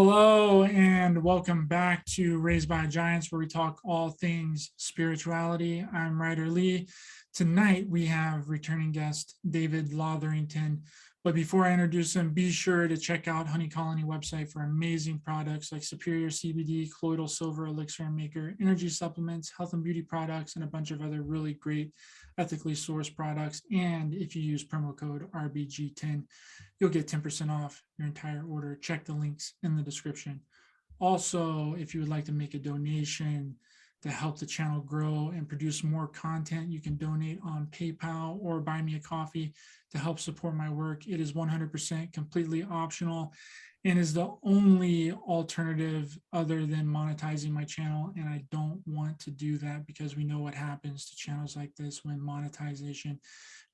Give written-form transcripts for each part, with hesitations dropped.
Hello and welcome back to Raised by Giants, where we talk all things spirituality. I'm Ryder Lee. Tonight we have returning guest David Lotherington. But before I introduce him, be sure to check out Honey Colony website for amazing products like Superior CBD, Colloidal Silver Elixir and Maker, energy supplements, health and beauty products, and a bunch of other really great ethically sourced products. And if you use promo code RBG10, you'll get 10% off your entire order. Check the links in the description. Also, if you would like to make a donation to help the channel grow and produce more content, you can donate on PayPal or buy me a coffee to help support my work. It is 100% completely optional and is the only alternative other than monetizing my channel. And I don't want to do that because we know what happens to channels like this when monetization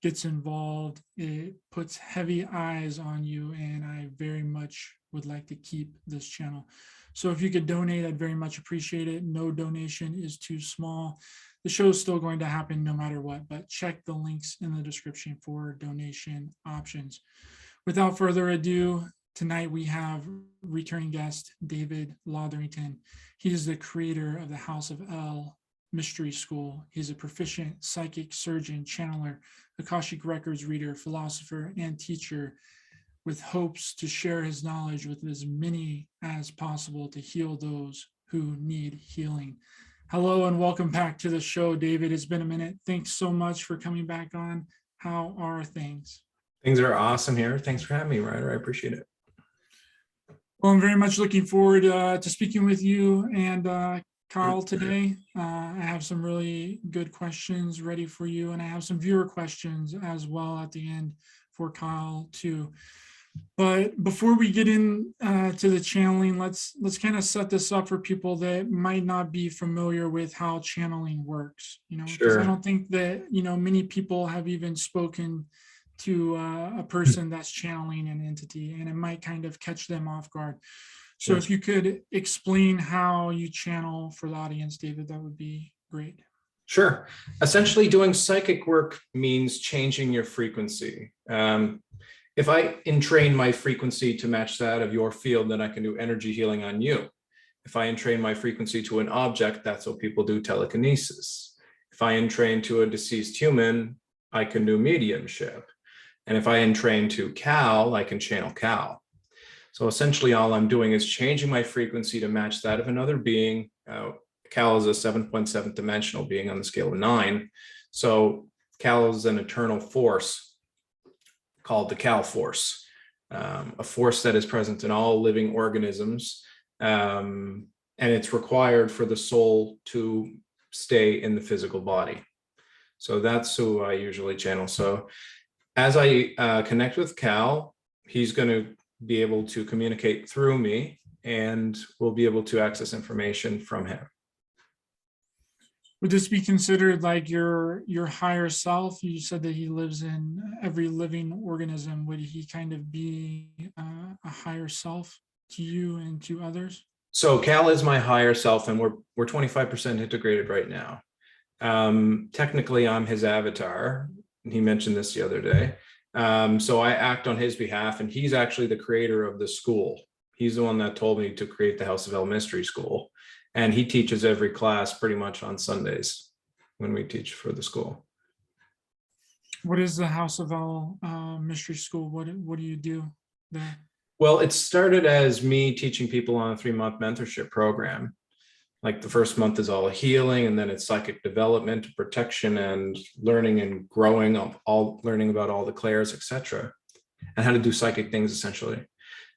gets involved. It puts heavy eyes on you, and I very much would like to keep this channel. So if you could donate, I'd very much appreciate it. No donation is too small. The show is still going to happen no matter what, but check the links in the description for donation options. Without further ado, tonight we have returning guest David Lotherington. He is the creator of the House of El Mystery School. He's a proficient psychic surgeon, channeler, Akashic Records reader, philosopher, and teacher, with hopes to share his knowledge with as many as possible to heal those who need healing. Hello and welcome back to the show, David. It's been a minute. Thanks so much for coming back on. How are things? Things are awesome here. Thanks for having me, Ryder. I appreciate it. Well, I'm very much looking forward to speaking with you and Kal today. I have some really good questions ready for you, and I have some viewer questions as well at the end for Kal too. But before we get in to the channeling, let's kind of set this up for people that might not be familiar with how channeling works. Because I don't think that many people have even spoken to a person that's channeling an entity, and it might kind of catch them off guard. So if you could explain how you channel for the audience, David, that would be great. Sure. Essentially, doing psychic work means changing your frequency. If I entrain my frequency to match that of your field, then I can do energy healing on you. If I entrain my frequency to an object, that's what people do telekinesis. If I entrain to a deceased human, I can do mediumship. And if I entrain to Kal, I can channel Kal. So essentially all I'm doing is changing my frequency to match that of another being. Kal is a 7.7 dimensional being on the scale of 9. So Kal is an eternal force called the Kal Force, a force that is present in all living organisms. And it's required for the soul to stay in the physical body. So that's who I usually channel. So as I connect with Kal, he's going to be able to communicate through me, and we'll be able to access information from him. Would this be considered like your higher self? You said that he lives in every living organism. Would he kind of be a higher self to you and to others? So Kal is my higher self, and we're 25% integrated right now. Technically, I'm his avatar. He mentioned this the other day. So I act on his behalf, and he's actually the creator of the school. He's the one that told me to create the House of El Mystery School. And he teaches every class pretty much on Sundays when we teach for the school. What is the House of El Mystery School? What do you do there? Well, it started as me teaching people on a 3-month mentorship program. Like the first month is all healing, and then it's psychic development, protection, and learning and growing, learning about all the clairs, etc., and how to do psychic things essentially.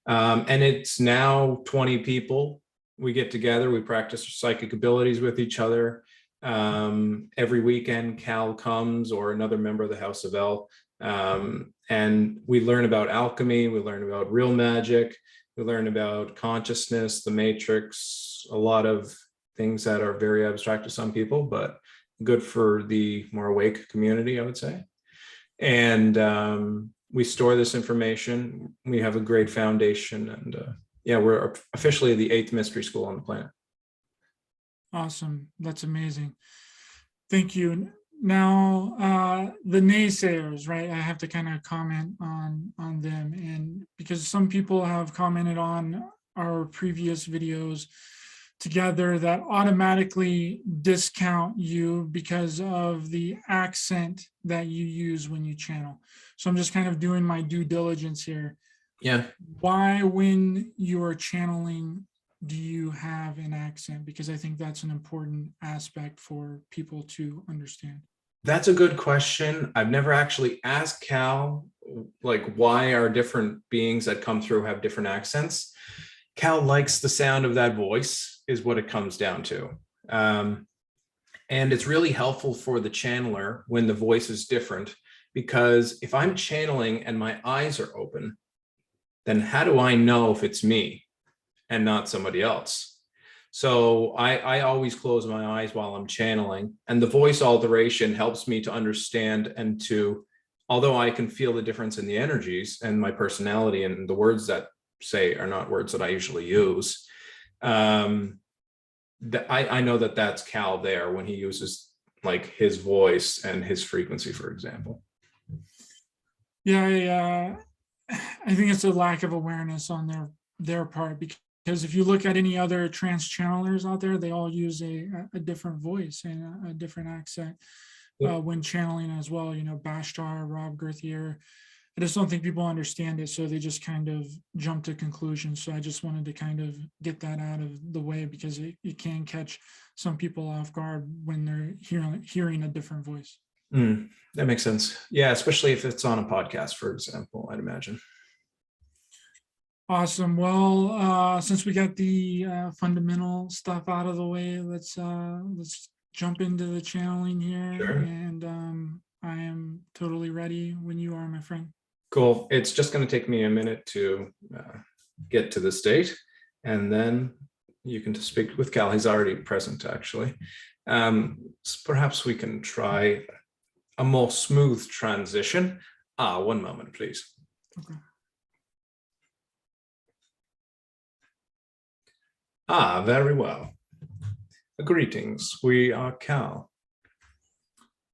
And it's now 20 people. We get together, we practice psychic abilities with each other. Every weekend, Kal comes, or another member of the House of El, and we learn about alchemy, we learn about real magic, we learn about consciousness, the matrix, a lot of things that are very abstract to some people, but good for the more awake community, I would say. And we store this information. We have a great foundation, and yeah, we're officially the 8th mystery school on the planet. Awesome. That's amazing. Thank you. Now, the naysayers, right? I have to kind of comment on them, and because some people have commented on our previous videos together that automatically discount you because of the accent that you use when you channel. So I'm just kind of doing my due diligence here. Yeah. Why, when you are channeling, do you have an accent? Because I think that's an important aspect for people to understand. That's a good question. I've never actually asked Kal, like, why are different beings that come through have different accents? Kal likes the sound of that voice, is what it comes down to. And it's really helpful for the channeler when the voice is different, because if I'm channeling and my eyes are open, then how do I know if it's me and not somebody else? So I always close my eyes while I'm channeling, and the voice alteration helps me to understand and to, although I can feel the difference in the energies and my personality and the words that say are not words that I usually use. I know that that's Kal there when he uses like his voice and his frequency, for example. Yeah, I think it's a lack of awareness on their part, because if you look at any other trance channelers out there, they all use a different voice and a different accent when channeling as well. You know, Bashtar, Rob Gerthier. I just don't think people understand it, so they just kind of jump to conclusions. So I just wanted to kind of get that out of the way, because it can catch some people off guard when they're hearing a different voice. That makes sense. Yeah, especially if it's on a podcast, for example, I'd imagine. Awesome. Well, since we got the fundamental stuff out of the way, let's jump into the channeling here. Sure. And I am totally ready when you are, my friend. Cool. It's just going to take me a minute to get to the state, and then you can speak with Kal. He's already present, actually. Perhaps we can try a more smooth transition. One moment, please. Okay. Very well. Greetings. We are Kal.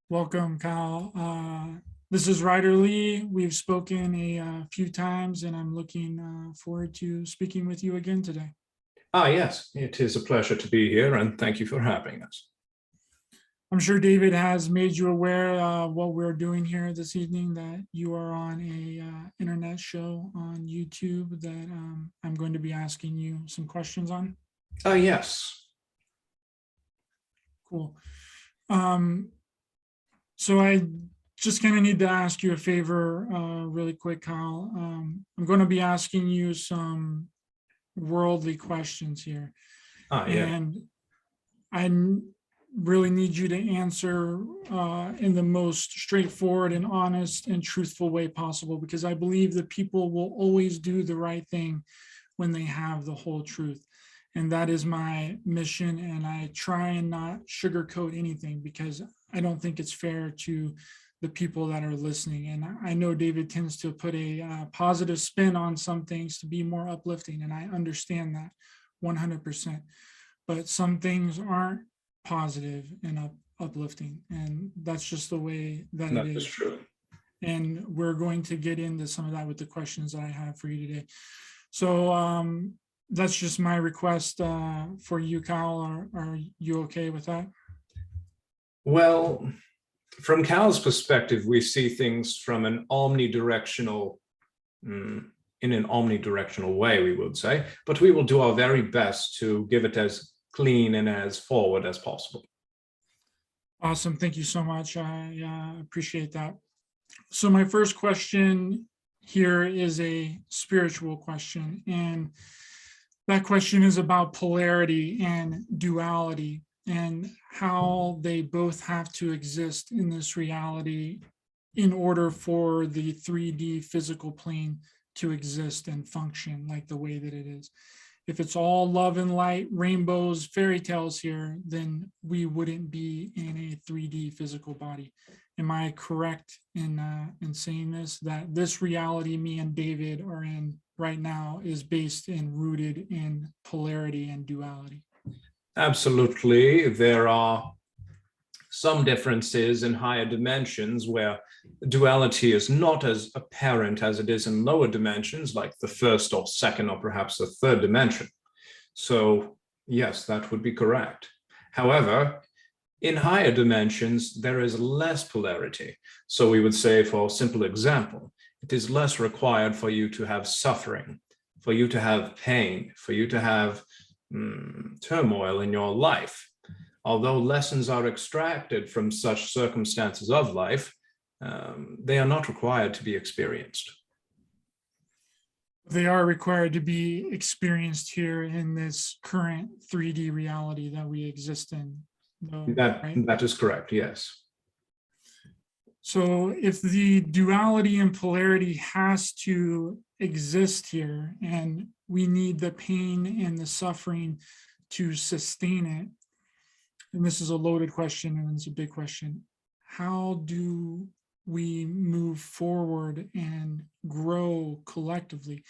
Welcome, Kal. This is Ryder Lee. We've spoken a few times, and I'm looking forward to speaking with you again today. Yes, it is a pleasure to be here, and thank you for having us. I'm sure David has made you aware of what we're doing here this evening, that you are on a internet show on YouTube that I'm going to be asking you some questions on. Yes. Cool. So I just kind of need to ask you a favor really quick, Kal. I'm going to be asking you some worldly questions here. Yeah. And I really need you to answer in the most straightforward and honest and truthful way possible, because I believe that people will always do the right thing when they have the whole truth. And that is my mission. And I try and not sugarcoat anything, because I don't think it's fair to the people that are listening. And I know David tends to put a positive spin on some things to be more uplifting. And I understand that 100%. But some things aren't positive and uplifting. And that's just the way that it is. That is true. And we're going to get into some of that with the questions that I have for you today. So that's just my request for you, Kal. Are you okay with that? Well, from Kal's perspective, we see things from an omnidirectional, in an omnidirectional way, we would say, but we will do our very best to give it as clean and as forward as possible. Awesome. Thank you so much. I appreciate that. So my first question here is a spiritual question, and that question is about polarity and duality, and how they both have to exist in this reality in order for the 3D physical plane to exist and function like the way that it is. If it's all love and light, rainbows, fairy tales here, then we wouldn't be in a 3D physical body. Am I correct in saying this, that this reality me and David are in right now is based and rooted in polarity and duality? Absolutely. There are Some differences in higher dimensions where duality is not as apparent as it is in lower dimensions, like the first or second or perhaps the third dimension. So yes, that would be correct. However, in higher dimensions, there is less polarity. So we would say, for a simple example, it is less required for you to have suffering, for you to have pain, for you to have turmoil in your life. Although lessons are extracted from such circumstances of life, they are not required to be experienced. They are required to be experienced here in this current 3D reality that we exist in, though, right? That is correct, yes. So if the duality and polarity has to exist here, and we need the pain and the suffering to sustain it, and this is a loaded question and it's a big question, how do we move forward and grow collectively?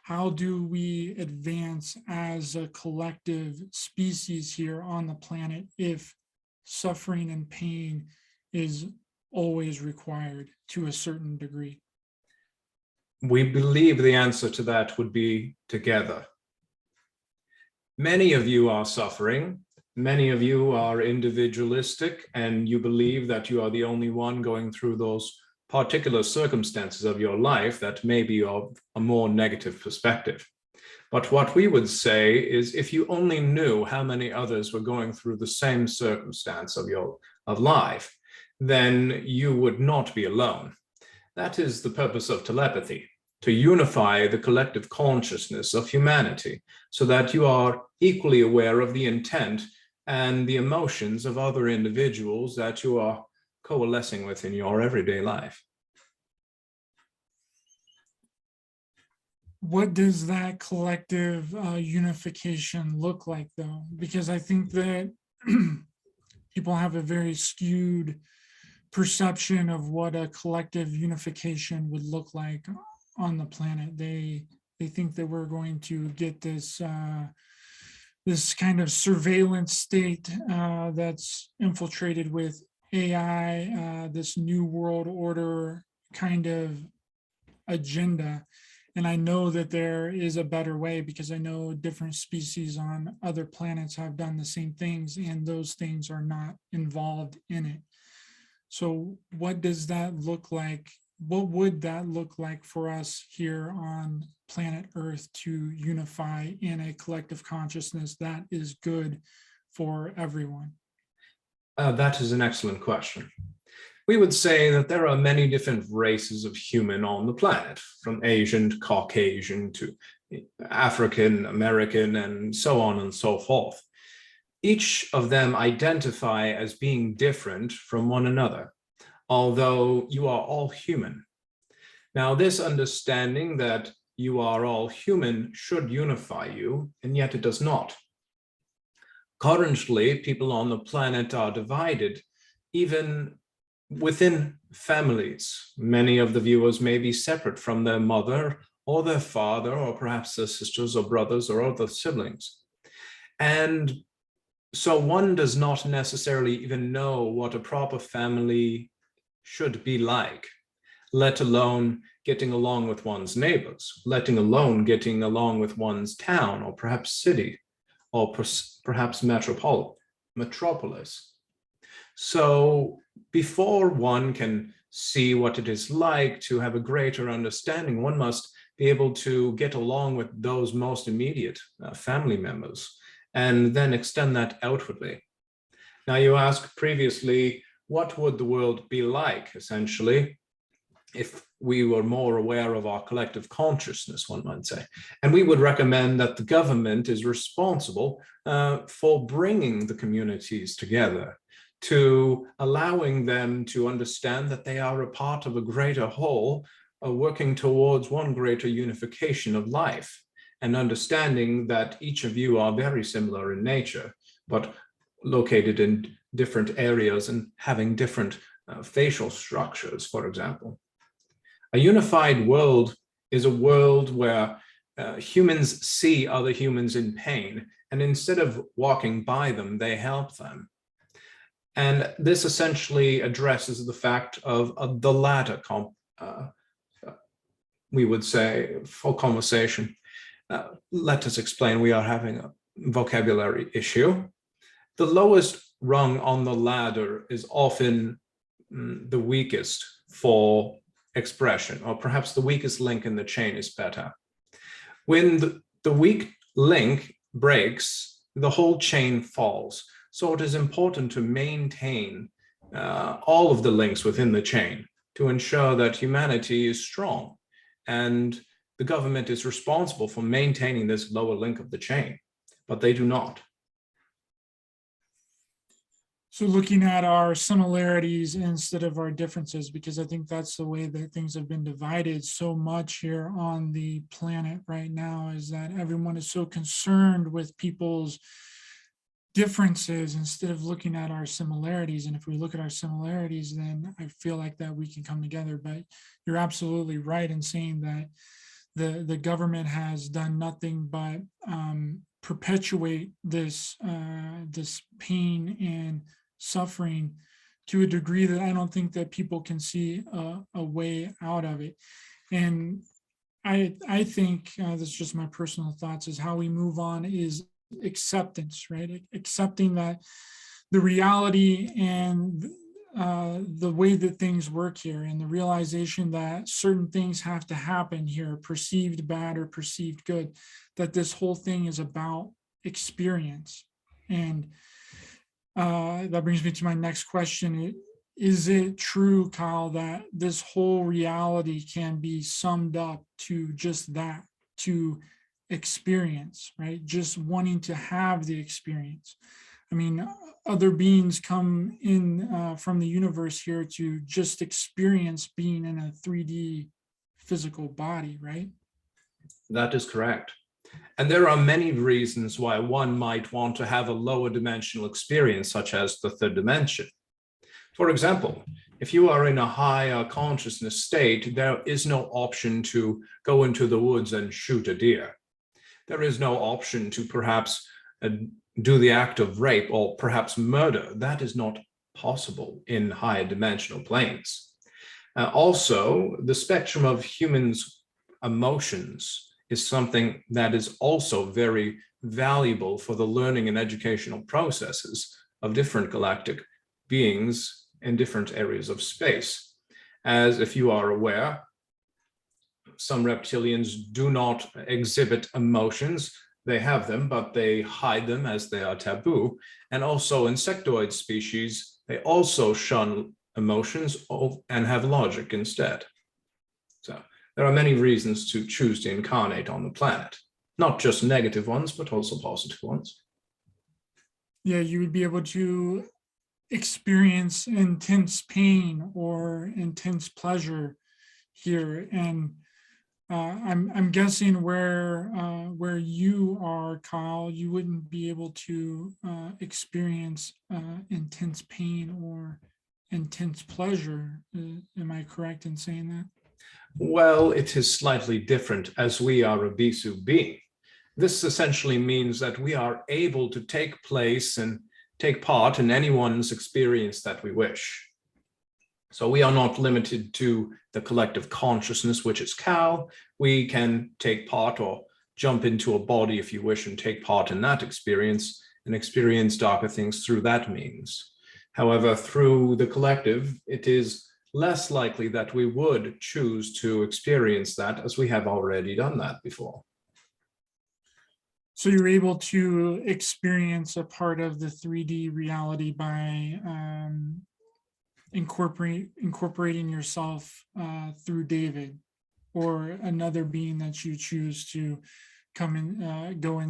How do we advance as a collective species here on the planet if suffering and pain is always required to a certain degree? We believe the answer to that would be together. Many of you are suffering. Many of you are individualistic, and you believe that you are the only one going through those particular circumstances of your life that may be of a more negative perspective. But what we would say is, if you only knew how many others were going through the same circumstance of life, then you would not be alone. That is the purpose of telepathy, to unify the collective consciousness of humanity so that you are equally aware of the intent and the emotions of other individuals that you are coalescing with in your everyday life. What does that collective unification look like, though? Because I think that people have a very skewed perception of what a collective unification would look like on the planet. They think that we're going to get this this kind of surveillance state that's infiltrated with AI, this new world order kind of agenda. And I know that there is a better way, because I know different species on other planets have done the same things, and those things are not involved in it. So what does that look like? What would that look like for us here on planet Earth to unify in a collective consciousness that is good for everyone? That is an excellent question. We would say that there are many different races of human on the planet, from Asian to Caucasian to African, American, and so on and so forth. Each of them identify as being different from one another, although you are all human. Now, this understanding that you are all human should unify you, and yet it does not. Currently, people on the planet are divided, even within families. Many of the viewers may be separate from their mother or their father, or perhaps their sisters or brothers or other siblings. And so one does not necessarily even know what a proper family should be like, let alone getting along with one's neighbors, letting alone getting along with one's town or perhaps city or perhaps metropolis. So before one can see what it is like to have a greater understanding, one must be able to get along with those most immediate family members and then extend that outwardly. Now, you asked previously, what would the world be like, essentially, if we were more aware of our collective consciousness, one might say. And we would recommend that the government is responsible for bringing the communities together, to allowing them to understand that they are a part of a greater whole, working towards one greater unification of life, and understanding that each of you are very similar in nature, but located in different areas and having different facial structures, for example. A unified world is a world where humans see other humans in pain, and instead of walking by them, they help them. And this essentially addresses the fact of the latter, we would say, for conversation. Let us explain, we are having a vocabulary issue. The lowest rung on the ladder is often the weakest for expression, or perhaps the weakest link in the chain is better. When the weak link breaks, the whole chain falls. So it is important to maintain all of the links within the chain to ensure that humanity is strong. And the government is responsible for maintaining this lower link of the chain, but they do not. So looking at our similarities instead of our differences, because I think that's the way that things have been divided so much here on the planet right now, is that everyone is so concerned with people's differences instead of looking at our similarities. And if we look at our similarities, then I feel like that we can come together. But you're absolutely right in saying that the government has done nothing but perpetuate this this pain and suffering to a degree that I don't think that people can see a way out of it. And I think that's just my personal thoughts, is how we move on is acceptance, right? Accepting that the reality and the way that things work here, and the realization that certain things have to happen here, perceived bad or perceived good, that this whole thing is about experience. And that brings me to my next question. Is it true, Kyle, that this whole reality can be summed up to just that, to experience, right? Just wanting to have the experience. I mean, other beings come in from the universe here to just experience being in a 3D physical body, right? That is correct. And there are many reasons why one might want to have a lower dimensional experience, such as the third dimension. For example, if you are in a higher consciousness state, there is no option to go into the woods and shoot a deer. There is no option to perhaps do the act of rape or perhaps murder. That is not possible in higher dimensional planes. Also, the spectrum of humans' emotions is something that is also very valuable for the learning and educational processes of different galactic beings in different areas of space. As if you are aware, some reptilians do not exhibit emotions. They have them, but they hide them as they are taboo. And also insectoid species, they also shun emotions and have logic instead. So there are many reasons to choose to incarnate on the planet, not just negative ones, but also positive ones. Yeah, you would be able to experience intense pain or intense pleasure here. And I'm guessing where you are, Kyle, you wouldn't be able to experience intense pain or intense pleasure. Am I correct in saying that? Well, it is slightly different, as we are a Bisu being. This essentially means that we are able to take place and take part in anyone's experience that we wish. So we are not limited to the collective consciousness, which is Kal. We can take part or jump into a body if you wish and take part in that experience and experience darker things through that means. However, through the collective, it is less likely that we would choose to experience that, as we have already done that before. So you're able to experience a part of the 3D reality by incorporating yourself through David or another being that you choose to come in, go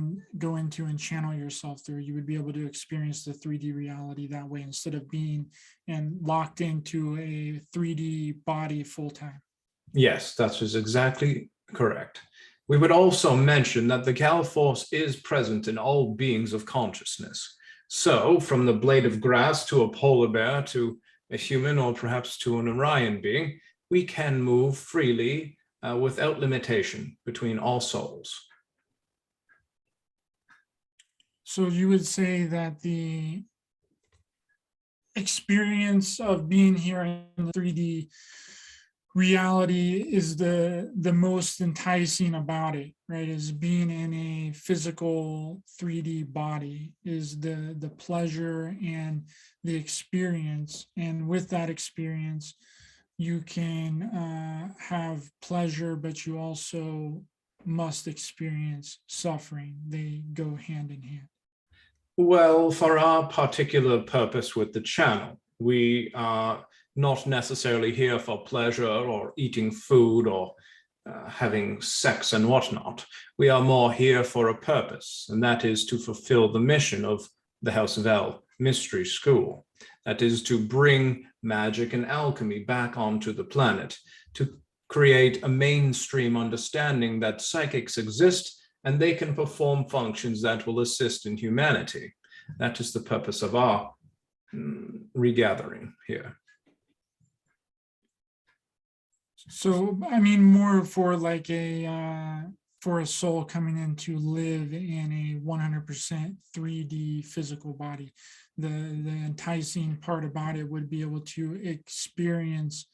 into and channel yourself through. You would be able to experience the 3D reality that way instead of being and locked into a 3D body full time. Yes, that is exactly correct. We would also mention that the Kal Force is present in all beings of consciousness. So from the blade of grass to a polar bear to a human or perhaps to an Orion being, we can move freely without limitation between all souls. So you would say that the experience of being here in the 3D reality is the most enticing about it, right? Is being in a physical 3D body, is the pleasure and the experience. And with that experience, you can have pleasure, but you also must experience suffering. They go hand in hand. Well, for our particular purpose with the channel, we are not necessarily here for pleasure or eating food or having sex and whatnot. We are more here for a purpose, and that is to fulfill the mission of the House of El Mystery School. That is to bring magic and alchemy back onto the planet, to create a mainstream understanding that psychics exist and they can perform functions that will assist in humanity. That is the purpose of our regathering here. So, I mean, more for like for a soul coming in to live in a 100% 3D physical body. The enticing part about it would be able to experience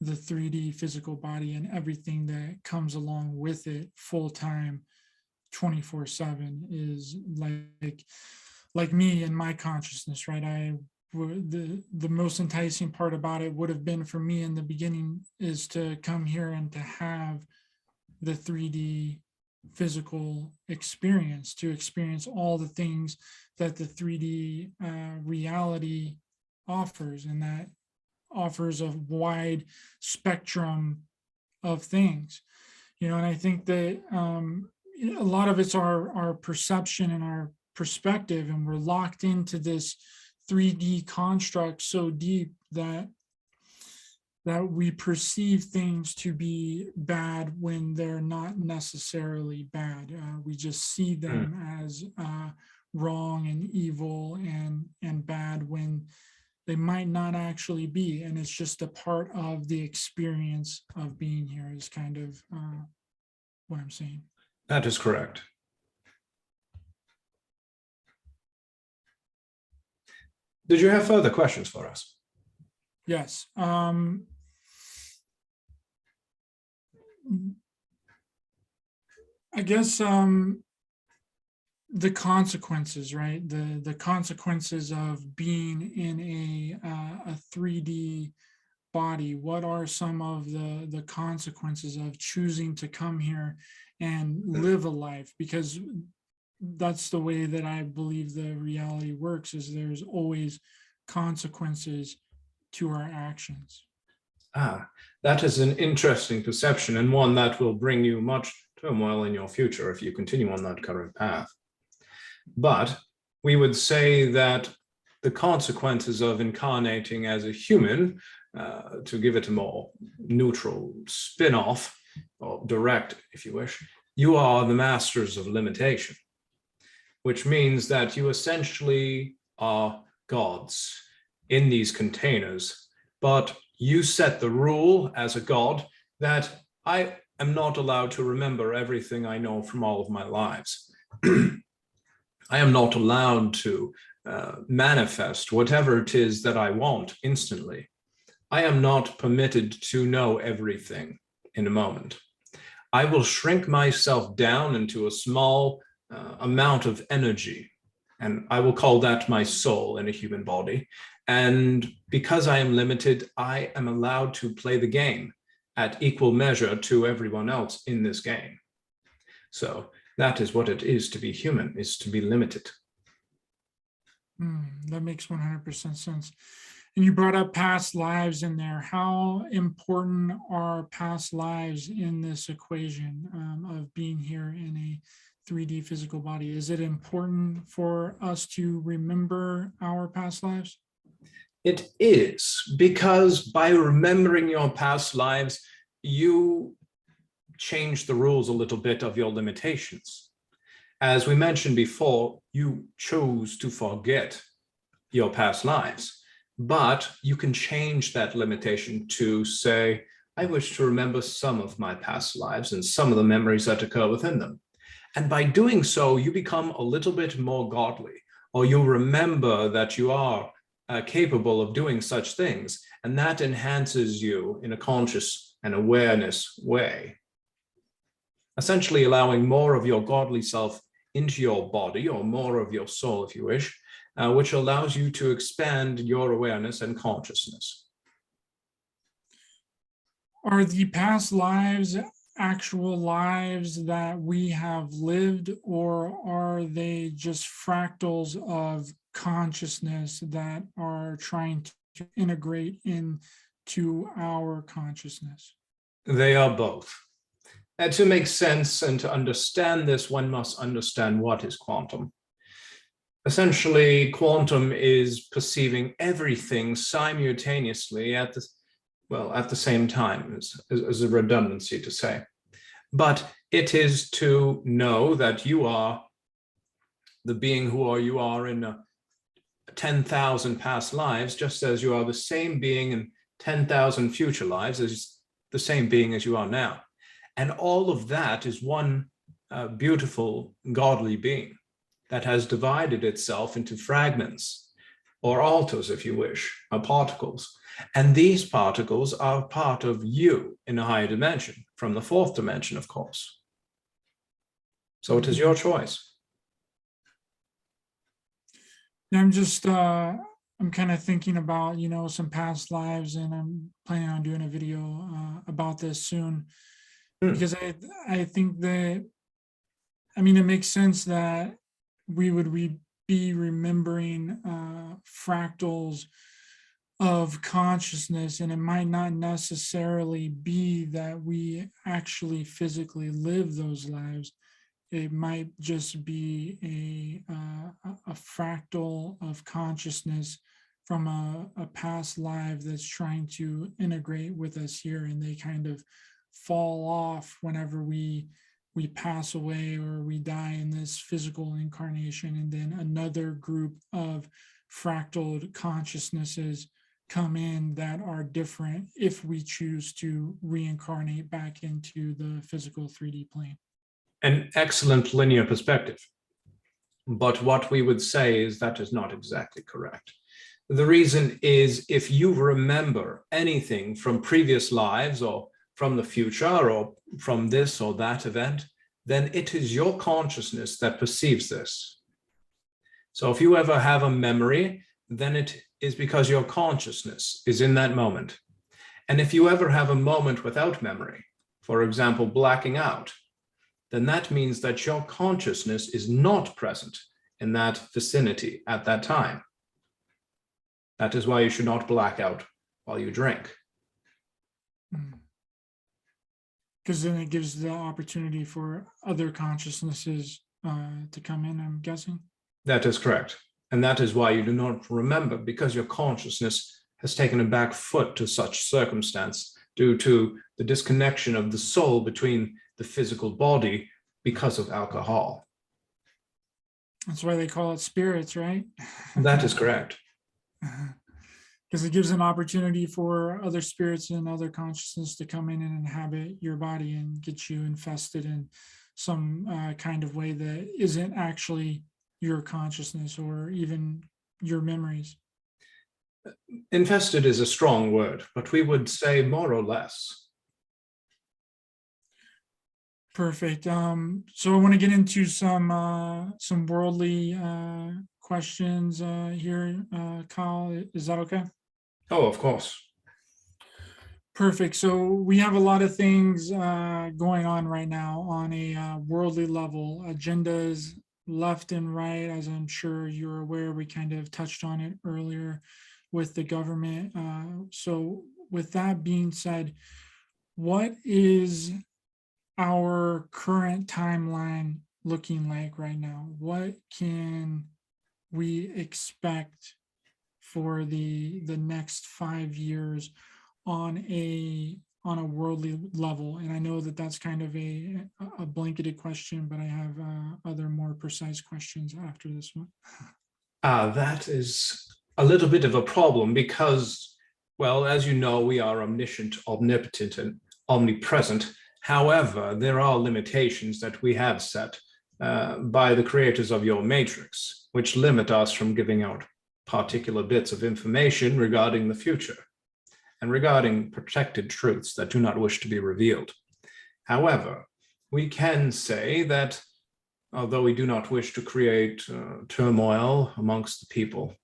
the 3D physical body and everything that comes along with it full time, 24/7 is like me and my consciousness, right? The most enticing part about it would have been for me in the beginning is to come here and to have the 3D physical experience, to experience all the things that the 3D reality offers, and that offers a wide spectrum of things, and I think that a lot of it's our perception and our perspective, and we're locked into this 3D construct so deep that we perceive things to be bad when they're not necessarily bad. We just see them as wrong and evil and bad when they might not actually be. And it's just a part of the experience of being here is kind of what I'm saying. That is correct. Did you have further questions for us? Yes. I guess the consequences, right? The consequences of being in a 3D body. What are some of the consequences of choosing to come here and live a life? Because that's the way that I believe the reality works, is there's always consequences to our actions. That is an interesting perception, and one that will bring you much turmoil in your future if you continue on that current path. But we would say that the consequences of incarnating as a human, to give it a more neutral spin-off, or direct, if you wish, you are the masters of limitation, which means that you essentially are gods in these containers, but you set the rule as a god that I am not allowed to remember everything I know from all of my lives. I am not allowed to manifest whatever it is that I want instantly. I am not permitted to know everything in a moment. I will shrink myself down into a small amount of energy, and I will call that my soul in a human body. And because I am limited, I am allowed to play the game at equal measure to everyone else in this game. So that is what it is to be human, is to be limited. That makes 100% sense. And you brought up past lives in there. How important are past lives in this equation of being here in a 3D physical body? Is it important for us to remember our past lives? It is, because by remembering your past lives, you change the rules a little bit of your limitations. As we mentioned before, you chose to forget your past lives, but you can change that limitation to say, I wish to remember some of my past lives and some of the memories that occur within them. And by doing so, you become a little bit more godly, or you remember that you are capable of doing such things, and that enhances you in a conscious and awareness way, essentially allowing more of your godly self into your body, or more of your soul, if you wish, which allows you to expand your awareness and consciousness. Are the past lives actual lives that we have lived, or are they just fractals of consciousness that are trying to integrate into our consciousness? They are both. And to make sense and to understand this, one must understand what is quantum. Essentially, quantum is perceiving everything simultaneously at the same time, as a redundancy to say. But it is to know that you are the being who you are in 10,000 past lives, just as you are the same being in 10,000 future lives, as the same being as you are now. And all of that is one beautiful godly being that has divided itself into fragments, or altos, if you wish, or particles. And these particles are part of you in a higher dimension, from the fourth dimension, of course. So it is your choice. I'm just, I'm kind of thinking about, some past lives, and I'm planning on doing a video about this soon, because I think that, it makes sense that we would be remembering fractals of consciousness, and it might not necessarily be that we actually physically live those lives. It might just be a fractal of consciousness from a past life that's trying to integrate with us here, and they kind of fall off whenever we pass away or we die in this physical incarnation, and then another group of fractal consciousnesses come in that are different if we choose to reincarnate back into the physical 3D plane. An excellent linear perspective. But what we would say is that is not exactly correct. The reason is, if you remember anything from previous lives, or from the future, or from this or that event, then it is your consciousness that perceives this. So if you ever have a memory, then it is because your consciousness is in that moment. And if you ever have a moment without memory, for example, blacking out, then that means that your consciousness is not present in that vicinity at that time. That is why you should not black out while you drink. Because then it gives the opportunity for other consciousnesses to come in, I'm guessing. That is correct. And that is why you do not remember, because your consciousness has taken a back foot to such circumstance due to the disconnection of the soul between the physical body because of alcohol. That's why they call it spirits, right? That is correct. Because it gives an opportunity for other spirits and other consciousness to come in and inhabit your body and get you infested in some kind of way that isn't actually your consciousness or even your memories. Infested is a strong word, but we would say more or less. Perfect. So I want to get into some worldly questions here, Kal. Is that okay? Oh, of course. Perfect. So we have a lot of things going on right now on a worldly level, agendas left and right, as I'm sure you're aware. We kind of touched on it earlier with the government. So with that being said, what is our current timeline looking like right now? What can we expect for the next 5 years on a worldly level? And I know that that's kind of a blanketed question, but I have other more precise questions after this one. That is a little bit of a problem because, well, as you know, we are omniscient, omnipotent, and omnipresent. However, there are limitations that we have set by the creators of your matrix, which limit us from giving out particular bits of information regarding the future and regarding protected truths that do not wish to be revealed. However, we can say that although we do not wish to create turmoil amongst the people,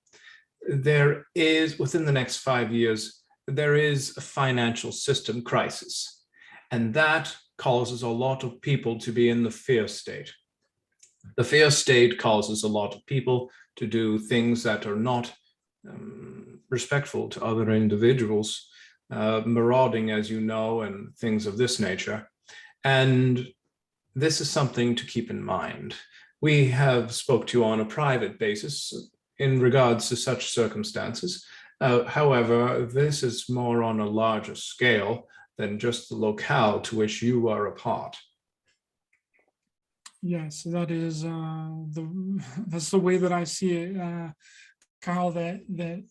there is, within the next 5 years, there is a financial system crisis, and that causes a lot of people to be in the fear state. The fear state causes a lot of people to do things that are not respectful to other individuals, marauding, as you know, and things of this nature. And this is something to keep in mind. We have spoke to you on a private basis in regards to such circumstances. However, this is more on a larger scale than just the locale to which you are a part. Yes, that is that's the way that I see it, Kyle. That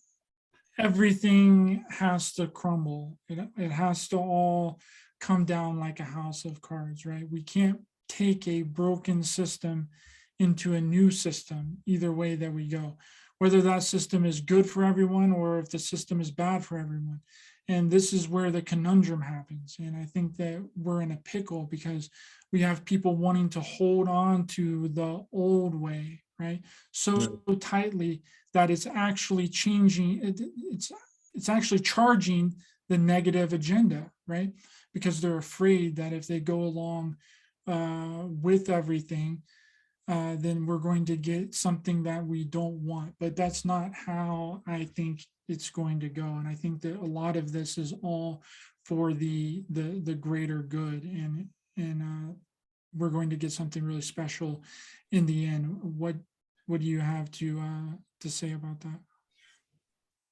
everything has to crumble. It has to all come down like a house of cards, right? We can't take a broken system into a new system, either way that we go, whether that system is good for everyone or if the system is bad for everyone. And this is where the conundrum happens. And I think that we're in a pickle because we have people wanting to hold on to the old way, right? So tightly that it's actually changing, it's actually charging the negative agenda, right? Because they're afraid that if they go along with everything, then we're going to get something that we don't want. But that's not how I think it's going to go. And I think that a lot of this is all for the greater good, and we're going to get something really special in the end. What do you have to say about that?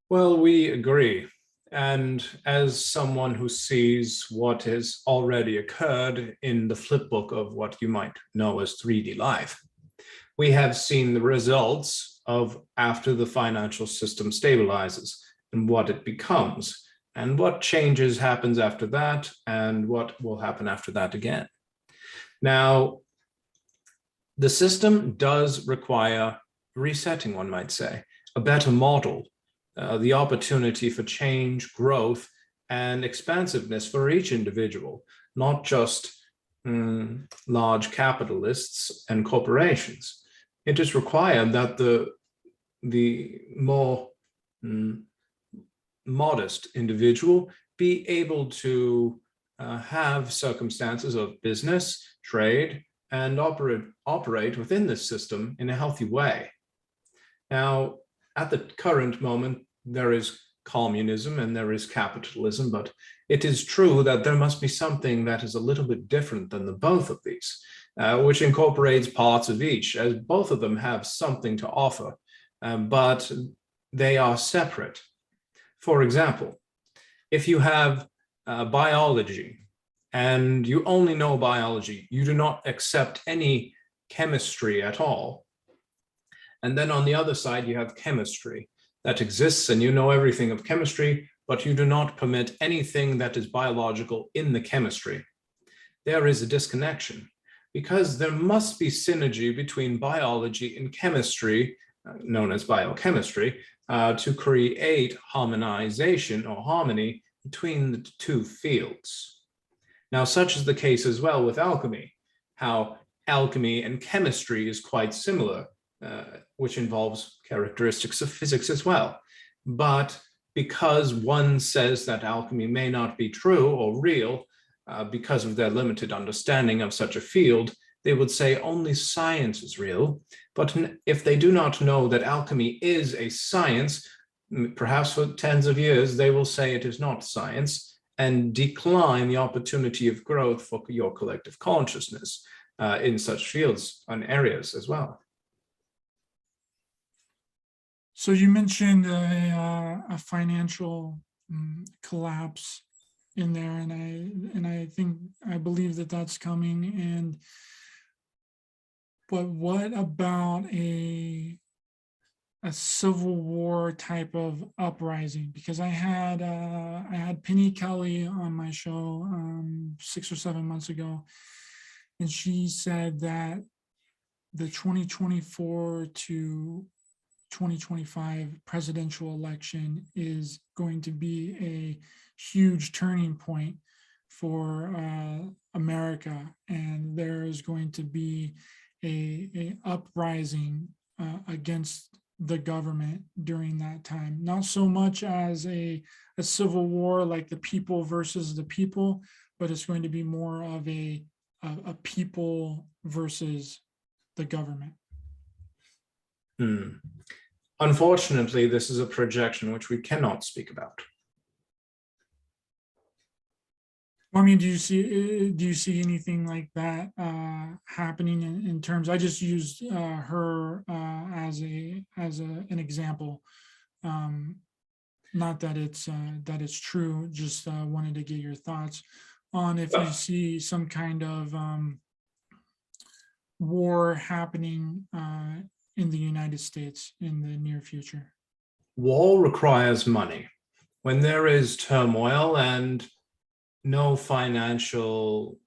Well, we agree. And as someone who sees what has already occurred in the flip book of what you might know as 3D life, we have seen the results of after the financial system stabilizes and what it becomes and what changes happens after that and what will happen after that again. Now, the system does require resetting, one might say, a better model, the opportunity for change, growth, and expansiveness for each individual, not just large capitalists and corporations. It is required that the more modest individual be able to have circumstances of business, trade, and operate within this system in a healthy way. Now, at the current moment, there is communism and there is capitalism, but it is true that there must be something that is a little bit different than the both of these, which incorporates parts of each, as both of them have something to offer, but they are separate. For example, if you have biology and you only know biology, you do not accept any chemistry at all. And then on the other side, you have chemistry that exists and you know everything of chemistry, but you do not permit anything that is biological in the chemistry. There is a disconnection because there must be synergy between biology and chemistry, known as biochemistry, to create harmonization or harmony between the two fields. Now, such is the case as well with alchemy, how alchemy and chemistry is quite similar, which involves characteristics of physics as well. But because one says that alchemy may not be true or real, because of their limited understanding of such a field, they would say only science is real. But if they do not know that alchemy is a science, perhaps for tens of years, they will say it is not science and decline the opportunity of growth for your collective consciousness in such fields and areas as well. So you mentioned a financial collapse in there, and I believe that that's coming. But what about a civil war type of uprising? Because I had Penny Kelly on my show 6 or 7 months ago, and she said that the 2024 to 2025 presidential election is going to be a huge turning point for America, and there is going to be a uprising against the government during that time. Not so much as a civil war like the people versus the people, but it's going to be more of a people versus the government. Unfortunately, this is a projection which we cannot speak about. I mean, do you see anything like that happening in terms? I just used her as an example. Not that it's true. Just wanted to get your thoughts on if you see some kind of war happening in the United States in the near future. War requires money. When there is turmoil and no financial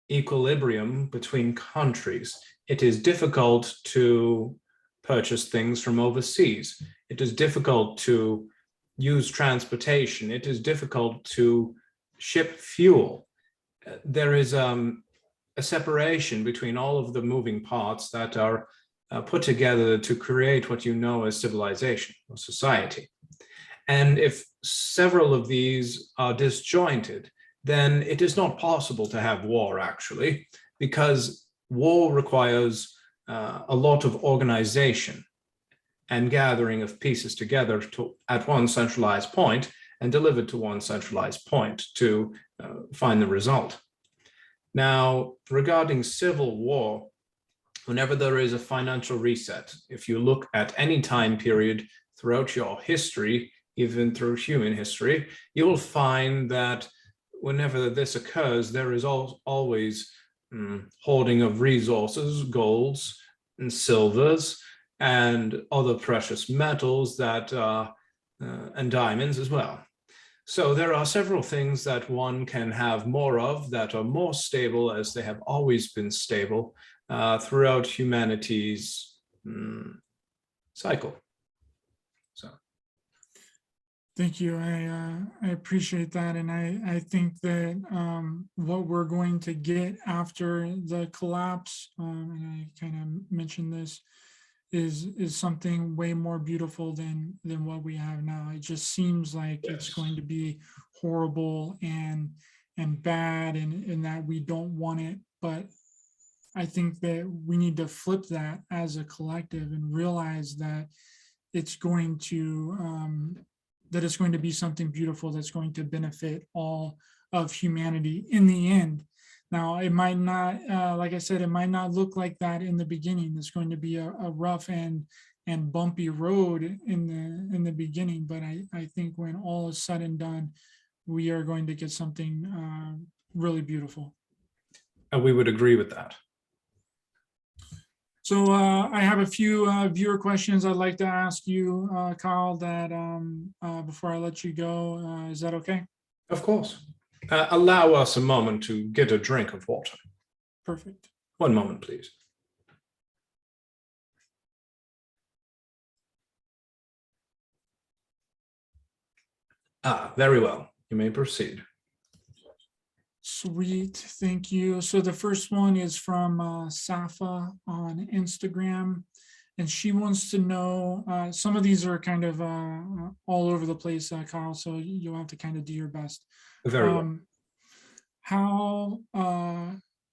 equilibrium between countries, it is difficult to purchase things from overseas. It is difficult to use transportation. It is difficult to ship fuel. There is a separation between all of the moving parts that are put together to create what you know as civilization or society. And if several of these are disjointed, then it is not possible to have war, actually, because war requires a lot of organization and gathering of pieces together at one centralized point and delivered to one centralized point to find the result. Now, regarding civil war, whenever there is a financial reset, if you look at any time period throughout your history, even through human history, you will find that whenever this occurs, there is always hoarding of resources, golds and silvers, and other precious metals that and diamonds as well. So there are several things that one can have more of that are more stable, as they have always been stable throughout humanity's cycle. So. Thank you. I appreciate that, and I think that what we're going to get after the collapse, and I kind of mentioned this, is something way more beautiful than what we have now. It just seems like it's going to be horrible and bad, and that we don't want it. But I think that we need to flip that as a collective and realize that it's going to be something beautiful that's going to benefit all of humanity in the end. Now, it might not, like I said, it might not look like that in the beginning. It's going to be a rough and bumpy road in the beginning, but I think when all is said and done, we are going to get something really beautiful. And we would agree with that. So I have a few viewer questions I'd like to ask you, Kal, that before I let you go. Is that okay? Of course. Allow us a moment to get a drink of water. Perfect. One moment, please. Very well. You may proceed. Sweet, thank you. So the first one is from Safa on Instagram, and she wants to know, some of these are kind of all over the place, Kyle, so you'll have to kind of do your best. Very well.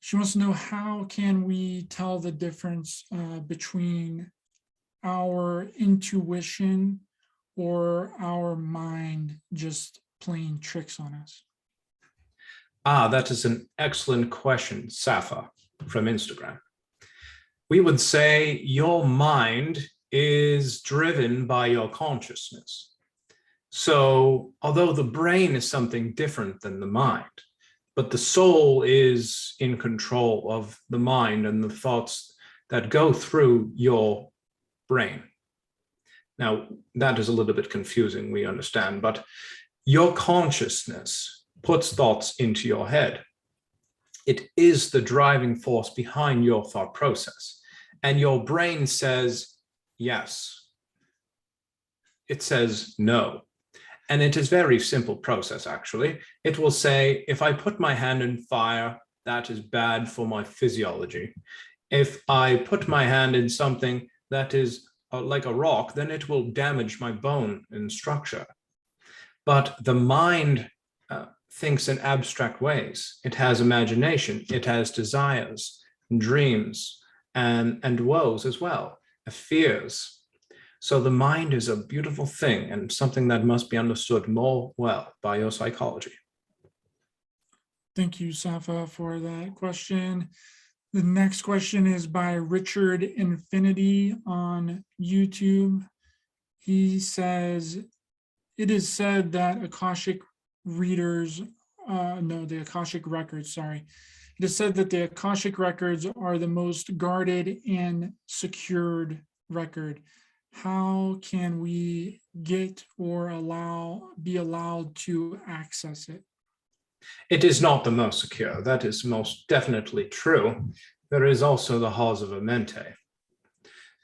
She wants to know, how can we tell the difference between our intuition or our mind just playing tricks on us? That is an excellent question, Safa from Instagram. We would say your mind is driven by your consciousness. So although the brain is something different than the mind, but the soul is in control of the mind and the thoughts that go through your brain. Now, that is a little bit confusing, we understand, but your consciousness puts thoughts into your head. It is the driving force behind your thought process. And your brain says, yes, it says no. And it is very simple process, actually. It will say, if I put my hand in fire, that is bad for my physiology. If I put my hand in something that is like a rock, then it will damage my bone and structure. But the mind thinks in abstract ways. It has imagination, it has desires, dreams, and woes as well, fears. So the mind is a beautiful thing and something that must be understood more well by your psychology. Thank you, Safa, for that question. The next question is by Richard Infinity on YouTube. He says, it is said that Akashic readers, the Akashic records, sorry. It is said that the Akashic records are the most guarded and secured record. How can we get or be allowed to access it? It is not the most secure. That is most definitely true. There is also the halls of Amente.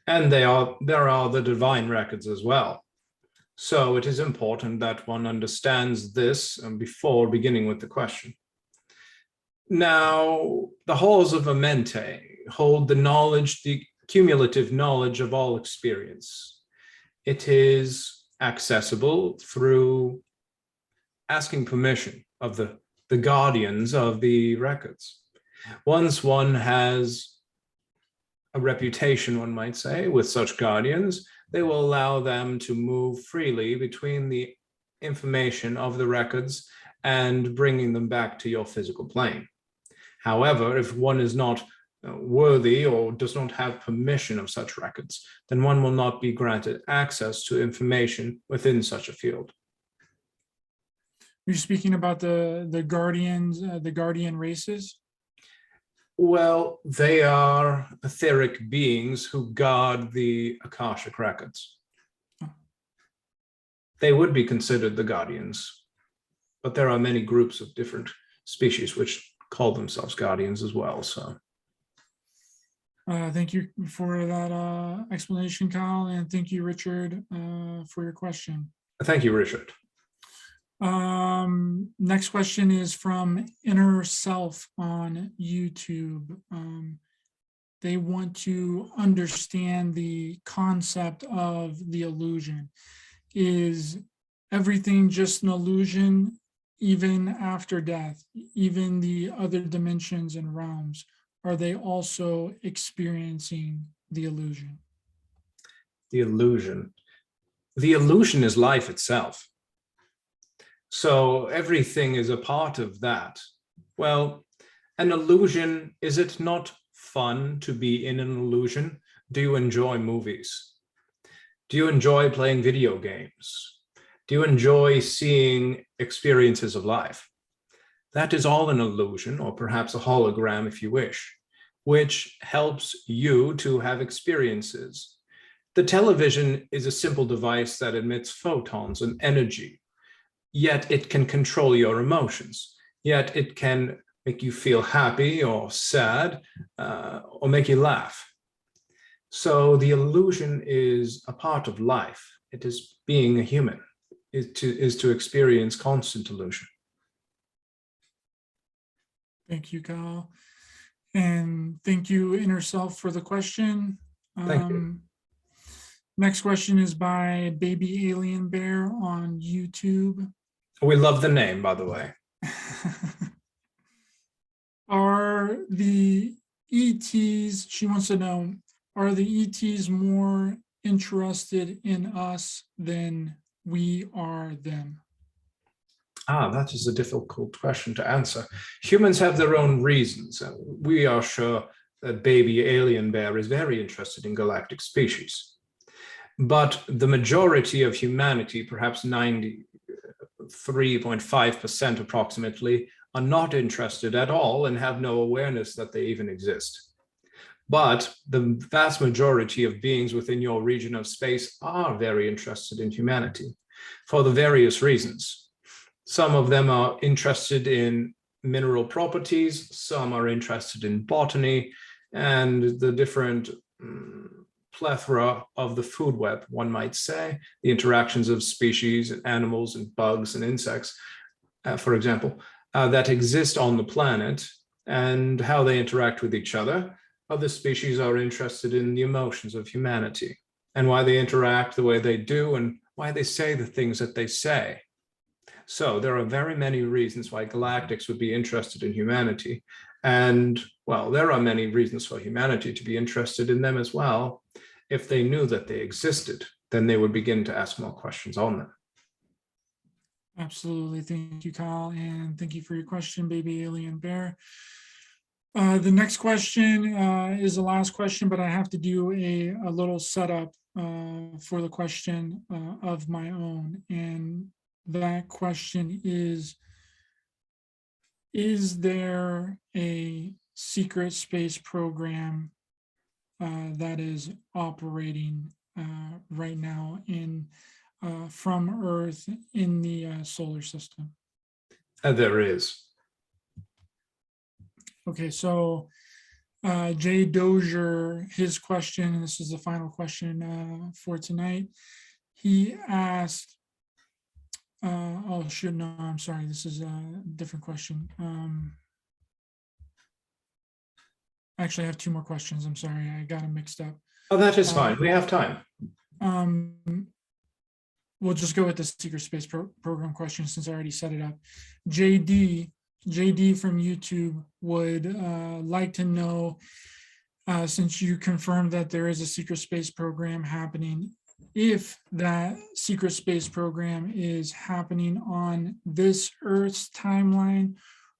And there are the divine records as well. So it is important that one understands this before beginning with the question. Now, the halls of Amente hold the knowledge, the cumulative knowledge of all experience. It is accessible through asking permission of the guardians of the records. Once one has a reputation, one might say, with such guardians, they will allow them to move freely between the information of the records and bringing them back to your physical plane. However, if one is not worthy or does not have permission of such records, then one will not be granted access to information within such a field. You're speaking about the guardians, the guardian races? Well, they are etheric beings who guard the Akashic records. They would be considered the guardians, but there are many groups of different species which call themselves guardians as well. So, thank you for that explanation, Kal, and thank you, Richard, for your question. thank you, Richard. Next question is from Inner Self on YouTube. They want to understand the concept of the illusion. Is everything just an illusion, even after death? Even the other dimensions and realms, are they also experiencing the illusion? The illusion. The illusion is life itself. So everything is a part of that. Well, an illusion, is it not fun to be in an illusion? Do you enjoy movies? Do you enjoy playing video games? Do you enjoy seeing experiences of life? That is all an illusion, or perhaps a hologram if you wish, which helps you to have experiences. The television is a simple device that emits photons and energy. Yet it can control your emotions. Yet it can make you feel happy or sad, or make you laugh. So the illusion is a part of life. It is being a human, is to experience constant illusion. Thank you, Kal. And thank you, Inner Self, for the question. Thank you. Next question is by Baby Alien Bear on YouTube. We love the name, by the way. Are the ETs, she wants to know, are the ETs more interested in us than we are them? That is a difficult question to answer. Humans have their own reasons. We are sure that Baby Alien Bear is very interested in galactic species. But the majority of humanity, perhaps 93.5% approximately, are not interested at all and have no awareness that they even exist. But the vast majority of beings within your region of space are very interested in humanity for the various reasons. Some of them are interested in mineral properties, some are interested in botany and the different plethora of the food web, one might say, the interactions of species and animals and bugs and insects, for example, that exist on the planet and how they interact with each other. Other species are interested in the emotions of humanity and why they interact the way they do and why they say the things that they say. So there are very many reasons why galactics would be interested in humanity. And well, there are many reasons for humanity to be interested in them as well. If they knew that they existed, then they would begin to ask more questions on them. Absolutely. Thank you, Kyle. And thank you for your question, baby alien bear. The next question is the last question, but I have to do a little setup for the question of my own. And that question is there a secret space program that is operating right now from Earth in the solar system? There is. Okay, so Jay Dozier, his question, and this is the final question for tonight. He asked, oh, shoot, no, I'm sorry. This is a different question. Actually, I have two more questions. I'm sorry. I got them mixed up. Oh, that is fine. We have time. We'll just go with the secret space program question since I already set it up. JD from YouTube would like to know, since you confirmed that there is a secret space program happening, if that secret space program is happening on this Earth's timeline,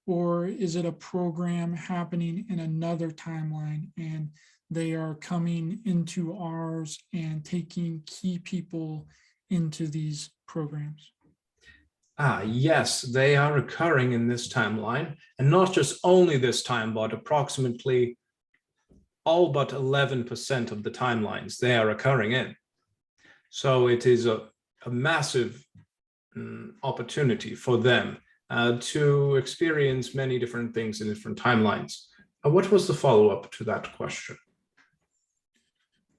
or is it a program happening in another timeline and they are coming into ours and taking key people into these programs? Yes, they are occurring in this timeline, and not just only this time, but approximately all but 11% of the timelines they are occurring in. So it is a massive opportunity for them to experience many different things in different timelines. What was the follow-up to that question?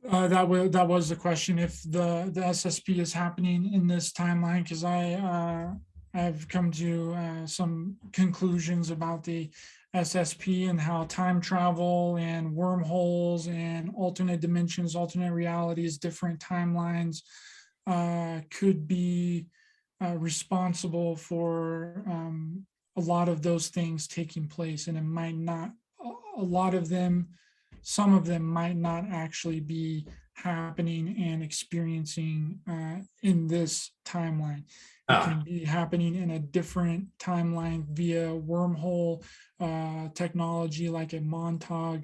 That was the question. If the SSP is happening in this timeline, because I've come to some conclusions about the SSP and how time travel and wormholes and alternate dimensions, alternate realities, different timelines could be responsible for a lot of those things taking place, and it might not. A lot of them. Some of them might not actually be happening and experiencing in this timeline. It can be happening in a different timeline via wormhole technology, like at Montauk.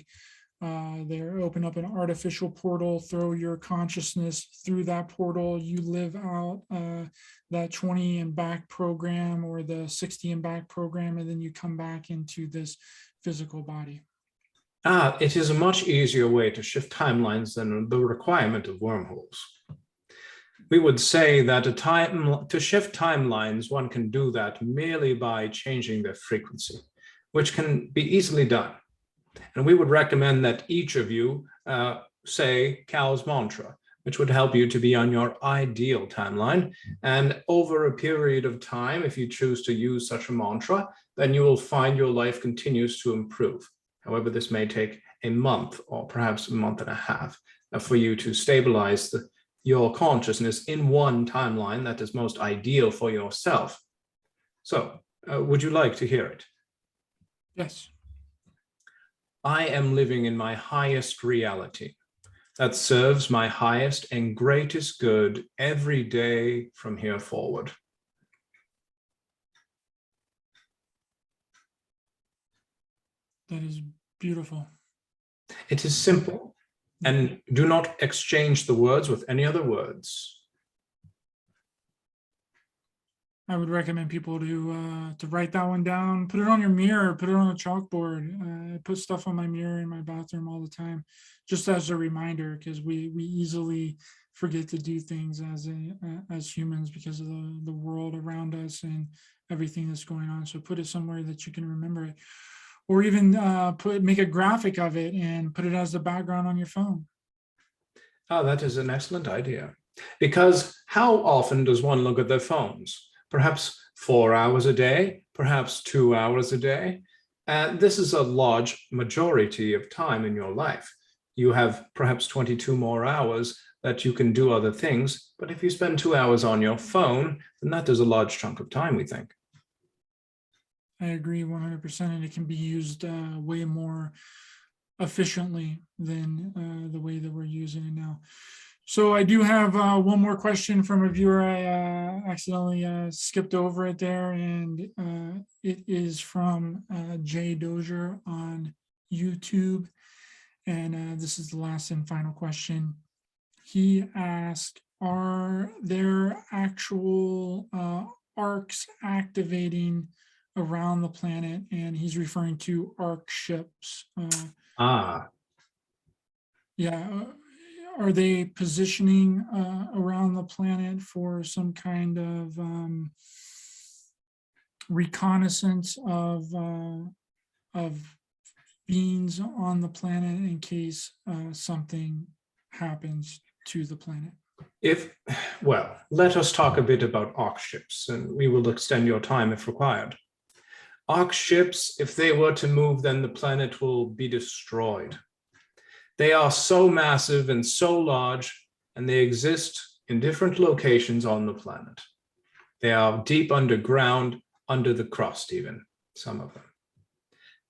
They open up an artificial portal, throw your consciousness through that portal. You live out that 20 and back program or the 60 and back program, and then you come back into this physical body. It is a much easier way to shift timelines than the requirement of wormholes. We would say that to shift timelines, one can do that merely by changing their frequency, which can be easily done. And we would recommend that each of you say Kal's mantra, which would help you to be on your ideal timeline. And over a period of time, if you choose to use such a mantra, then you will find your life continues to improve. However, this may take a month or perhaps a month and a half for you to stabilize your consciousness in one timeline that is most ideal for yourself. So, would you like to hear it? Yes. I am living in my highest reality that serves my highest and greatest good every day from here forward. That is beautiful. It is simple, and do not exchange the words with any other words. I would recommend people to write that one down, put it on your mirror, put it on a chalkboard. I put stuff on my mirror in my bathroom all the time, just as a reminder, because we easily forget to do things as humans because of the world around us and everything that's going on. So put it somewhere that you can remember it. Or even make a graphic of it and put it as the background on your phone. Oh, that is an excellent idea. Because how often does one look at their phones? Perhaps 4 hours a day, perhaps 2 hours a day. And this is a large majority of time in your life. You have perhaps 22 more hours that you can do other things. But if you spend 2 hours on your phone, then that is a large chunk of time, we think. I agree 100%, and it can be used way more efficiently than the way that we're using it now. So I do have one more question from a viewer. I accidentally skipped over it there, and it is from Jay Dozier on YouTube. And this is the last and final question. He asked, are there actual arcs activating around the planet? And he's referring to arc ships. Ah, Yeah, are they positioning around the planet for some kind of reconnaissance of beings on the planet in case something happens to the planet? well, let us talk a bit about arc ships, and we will extend your time if required. Arc ships, if they were to move, then the planet will be destroyed. They are so massive and so large, and they exist in different locations on the planet. They are deep underground, under the crust even, some of them.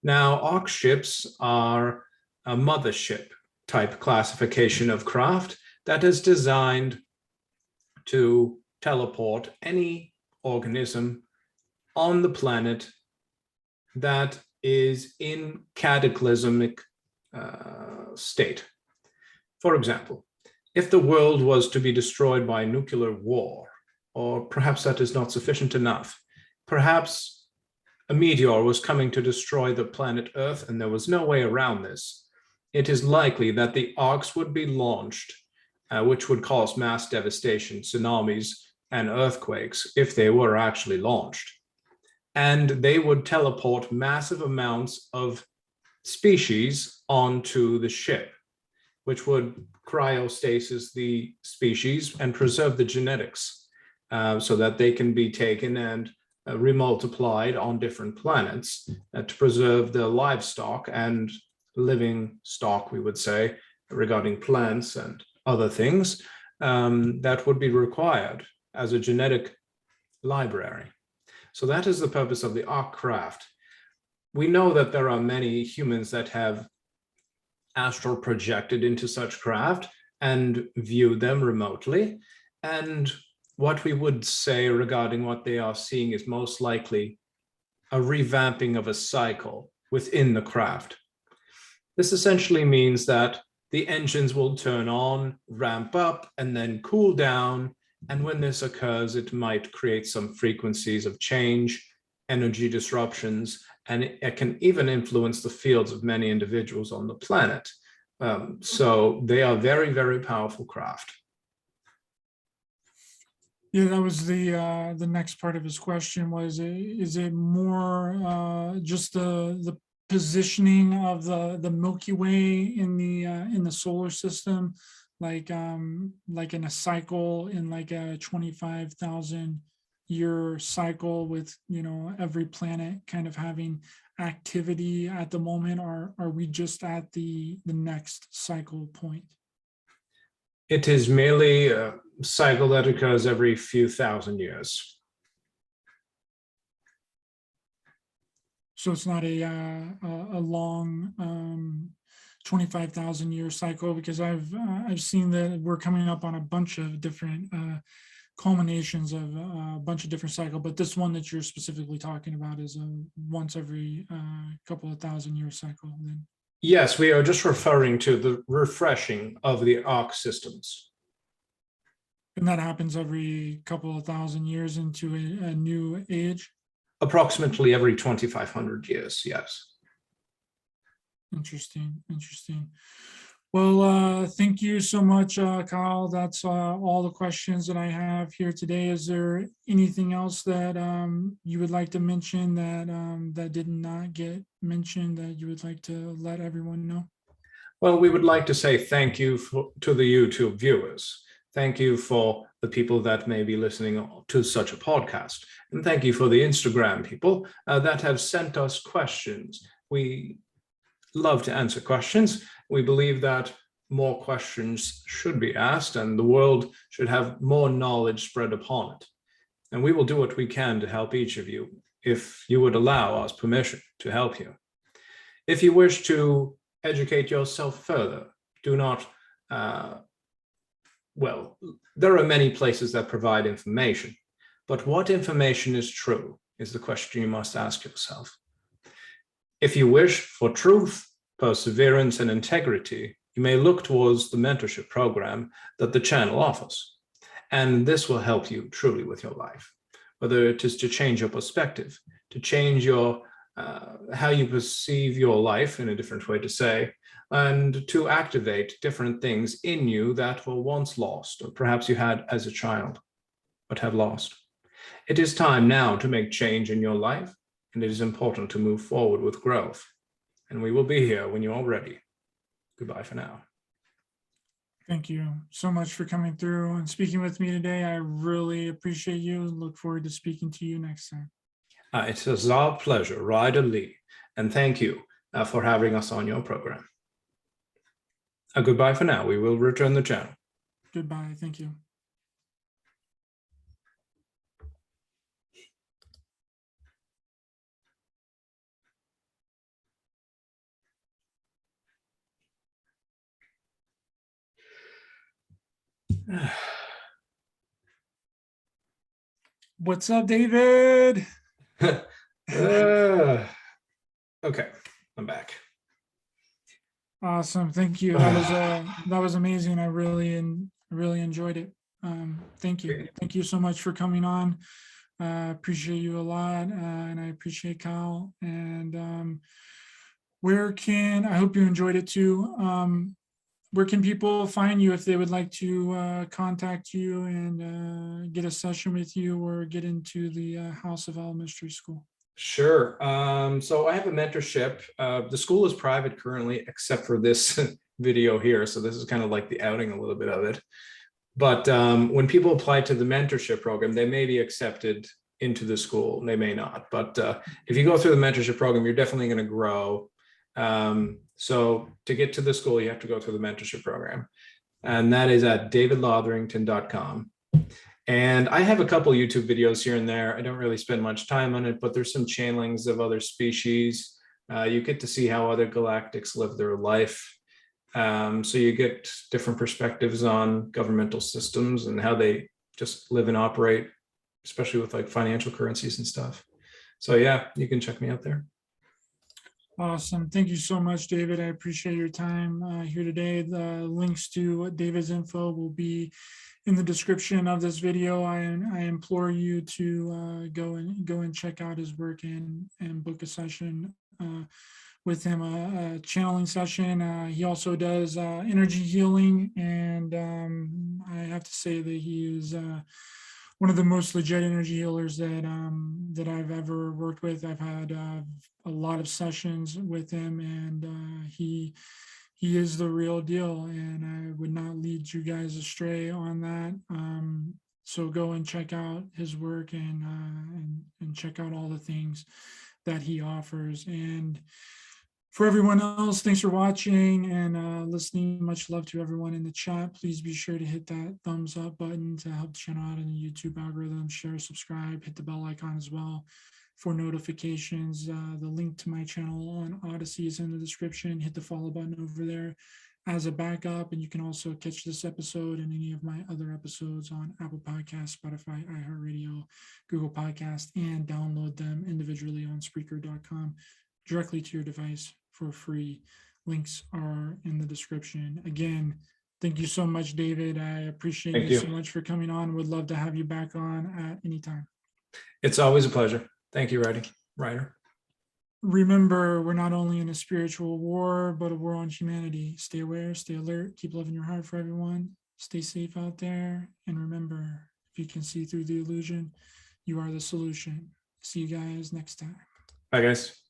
Now, arc ships are a mothership type classification of craft that is designed to teleport any organism on the planet that is in cataclysmic state. For example, if the world was to be destroyed by nuclear war, or perhaps that is not sufficient enough, perhaps a meteor was coming to destroy the planet Earth and there was no way around this, it is likely that the arcs would be launched, which would cause mass devastation, tsunamis, and earthquakes if they were actually launched. And they would teleport massive amounts of species onto the ship, which would cryostasis the species and preserve the genetics so that they can be taken and remultiplied on different planets to preserve the livestock and living stock, we would say, regarding plants and other things that would be required as a genetic library. So that is the purpose of the arc craft. We know that there are many humans that have astral projected into such craft and viewed them remotely. And what we would say regarding what they are seeing is most likely a revamping of a cycle within the craft. This essentially means that the engines will turn on, ramp up, and then cool down. And when this occurs, it might create some frequencies of change, energy disruptions, and it can even influence the fields of many individuals on the planet. So they are very, very powerful craft. Yeah, that was the next part of his question was, is it more just the positioning of the Milky Way in the solar system, like in a cycle, in like a 25,000 year cycle with, every planet kind of having activity at the moment, or are we just at the next cycle point? It is merely a cycle that occurs every few thousand years. So it's not a long 25,000 year cycle, because I've seen that we're coming up on a bunch of different culminations of a bunch of different cycles, but this one that you're specifically talking about is a once every couple of thousand year cycle. Then. Yes, we are just referring to the refreshing of the arc systems. And that happens every couple of thousand years into a new age? Approximately every 2,500 years, yes. Interesting. Well, thank you so much, Kyle. That's all the questions that I have here today. Is there anything else that you would like to mention that that did not get mentioned that you would like to let everyone know? Well, we would like to say thank you to the YouTube viewers. Thank you for the people that may be listening to such a podcast. And thank you for the Instagram people that have sent us questions. We love to answer questions. We believe that more questions should be asked and the world should have more knowledge spread upon it. And we will do what we can to help each of you if you would allow us permission to help you. If you wish to educate yourself further, do not, well, there are many places that provide information, but what information is true is the question you must ask yourself. If you wish for truth, perseverance, and integrity, you may look towards the mentorship program that the channel offers. And this will help you truly with your life, whether it is to change your perspective, to change your how you perceive your life in a different way to say, and to activate different things in you that were once lost, or perhaps you had as a child, but have lost. It is time now to make change in your life, and it is important to move forward with growth. And we will be here when you are ready. Goodbye for now. Thank you so much for coming through and speaking with me today. I really appreciate you. Look forward to speaking to you next time. It is our pleasure, Ryder Lee, and thank you for having us on your program. Goodbye for now. We will return the channel. Goodbye. Thank you. What's up, David? Okay, I'm back. Awesome. Thank you. That was amazing. I really enjoyed it. Thank you. Thank you so much for coming on. Appreciate you a lot, and I appreciate Kal. And I hope you enjoyed it too. Where can people find you if they would like to contact you and get a session with you or get into the House of Owl Mystery School? Sure. So I have a mentorship. The school is private currently, except for this video here. So this is kind of like the outing a little bit of it. But when people apply to the mentorship program, they may be accepted into the school. They may not. But if you go through the mentorship program, you're definitely going to grow. So to get to the school, you have to go through the mentorship program. And that is at davidlotherington.com. And I have a couple YouTube videos here and there. I don't really spend much time on it, but there's some channelings of other species. You get to see how other galactics live their life. So you get different perspectives on governmental systems and how they just live and operate, especially with like financial currencies and stuff. So yeah, you can check me out there. Awesome. Thank you so much, David. I appreciate your time here today. The links to David's info will be in the description of this video. I implore you to go and check out his work and book a session with him, a channeling session. He also does energy healing, and I have to say that he is one of the most legit energy healers that I've ever worked with. I've had a lot of sessions with him, and he is the real deal, and I would not lead you guys astray on that. So go and check out his work and check out all the things that he offers. And for everyone else, thanks for watching and listening. Much love to everyone in the chat. Please be sure to hit that thumbs up button to help the channel out in the YouTube algorithm. Share, subscribe, hit the bell icon as well for notifications. The link to my channel on Odyssey is in the description. Hit the follow button over there as a backup. And you can also catch this episode and any of my other episodes on Apple Podcasts, Spotify, iHeartRadio, Google Podcasts, and download them individually on Spreaker.com directly to your device for free. Links are in the description. Again, thank you so much, David. I appreciate you so much for coming on. Would love to have you back on at any time. It's always a pleasure. Thank you, Ryder. Remember, we're not only in a spiritual war, but a war on humanity. Stay aware, stay alert, keep loving your heart for everyone. Stay safe out there. And remember, if you can see through the illusion, you are the solution. See you guys next time. Bye, guys.